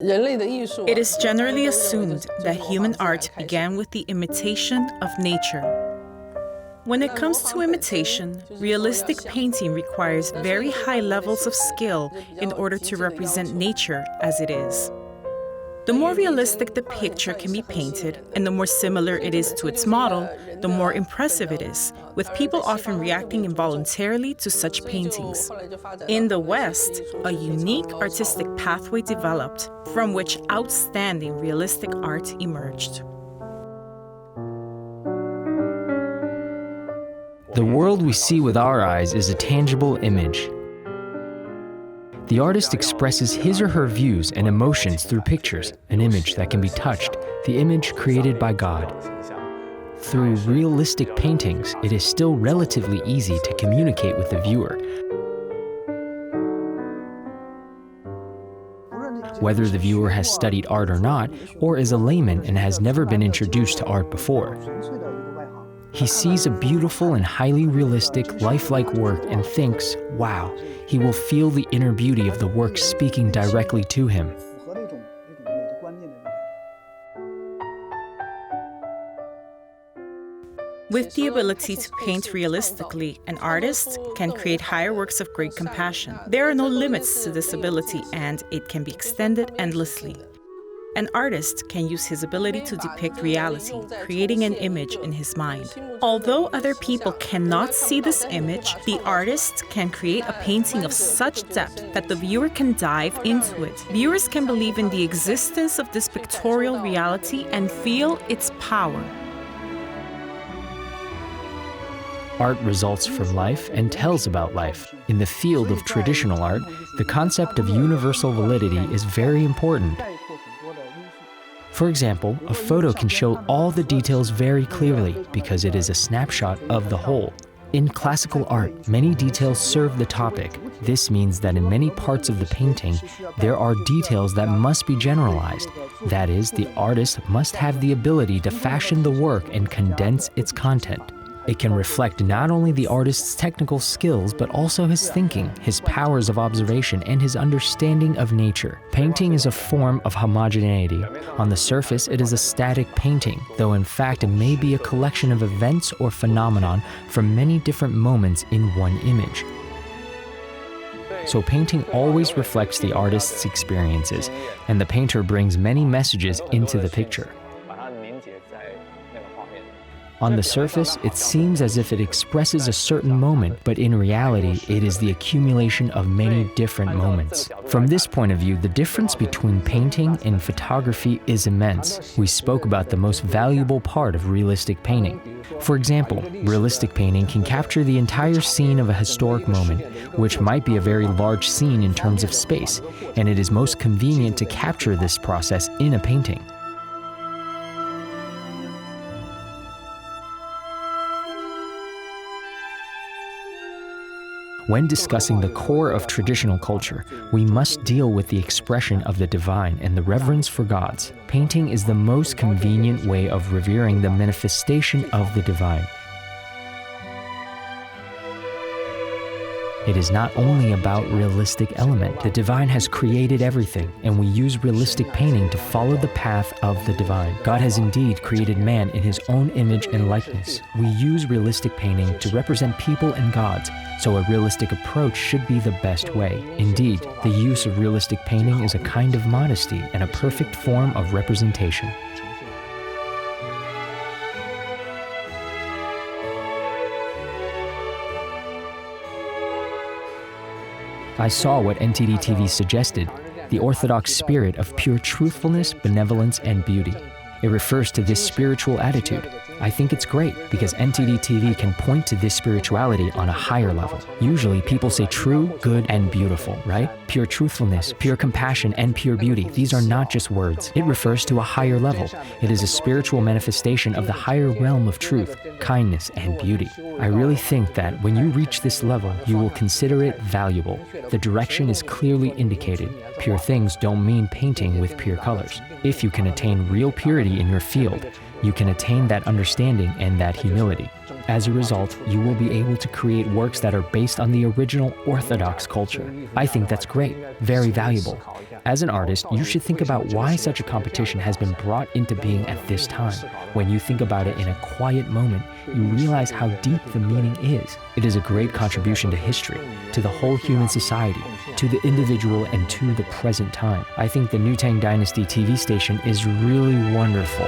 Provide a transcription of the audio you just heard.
It is generally assumed that human art began with the imitation of nature. When it comes to imitation, realistic painting requires very high levels of skill in order to represent nature as it is. The more realistic the picture can be painted, and the more similar it is to its model, the more impressive it is, with people often reacting involuntarily to such paintings. In the West, a unique artistic pathway developed, from which outstanding realistic art emerged. The world we see with our eyes is a tangible image. The artist expresses his or her views and emotions through pictures, an image that can be touched, the image created by God. Through realistic paintings, it is still relatively easy to communicate with the viewer. Whether the viewer has studied art or not, or is a layman and has never been introduced to art before. He sees a beautiful and highly realistic, lifelike work and thinks, wow, he will feel the inner beauty of the work speaking directly to him. With the ability to paint realistically, an artist can create higher works of great compassion. There are no limits to this ability, and it can be extended endlessly. An artist can use his ability to depict reality, creating an image in his mind. Although other people cannot see this image, the artist can create a painting of such depth that the viewer can dive into it. Viewers can believe in the existence of this pictorial reality and feel its power. Art results from life and tells about life. In the field of traditional art, the concept of universal validity is very important. For example, a photo can show all the details very clearly because it is a snapshot of the whole. In classical art, many details serve the topic. This means that in many parts of the painting, there are details that must be generalized. That is, the artist must have the ability to fashion the work and condense its content. It can reflect not only the artist's technical skills, but also his thinking, his powers of observation, and his understanding of nature. Painting is a form of homogeneity. On the surface, it is a static painting, though in fact it may be a collection of events or phenomenon from many different moments in one image. So painting always reflects the artist's experiences, and the painter brings many messages into the picture. On the surface, it seems as if it expresses a certain moment, but in reality, it is the accumulation of many different moments. From this point of view, the difference between painting and photography is immense. We spoke about the most valuable part of realistic painting. For example, realistic painting can capture the entire scene of a historic moment, which might be a very large scene in terms of space, and it is most convenient to capture this process in a painting. When discussing the core of traditional culture, we must deal with the expression of the divine and the reverence for gods. Painting is the most convenient way of revering the manifestation of the divine. It is not only about realistic element. The divine has created everything, and we use realistic painting to follow the path of the divine. God has indeed created man in his own image and likeness. We use realistic painting to represent people and gods, so a realistic approach should be the best way. Indeed, the use of realistic painting is a kind of modesty and a perfect form of representation. I saw what NTD TV suggested, the Orthodox Spirit of pure truthfulness, benevolence, and beauty. It refers to this spiritual attitude. I think it's great because NTD TV can point to this spirituality on a higher level. Usually people say true, good, and beautiful, right? Pure truthfulness, pure compassion, and pure beauty. These are not just words. It refers to a higher level. It is a spiritual manifestation of the higher realm of truth, kindness, and beauty. I really think that when you reach this level, you will consider it valuable. The direction is clearly indicated. Pure things don't mean painting with pure colors. If you can attain real purity in your field, you can attain that understanding and that humility. As a result, you will be able to create works that are based on the original Orthodox culture. I think that's great, very valuable. As an artist, you should think about why such a competition has been brought into being at this time. When you think about it in a quiet moment, you realize how deep the meaning is. It is a great contribution to history, to the whole human society, to the individual, and to the present time. I think the New Tang Dynasty TV station is really wonderful.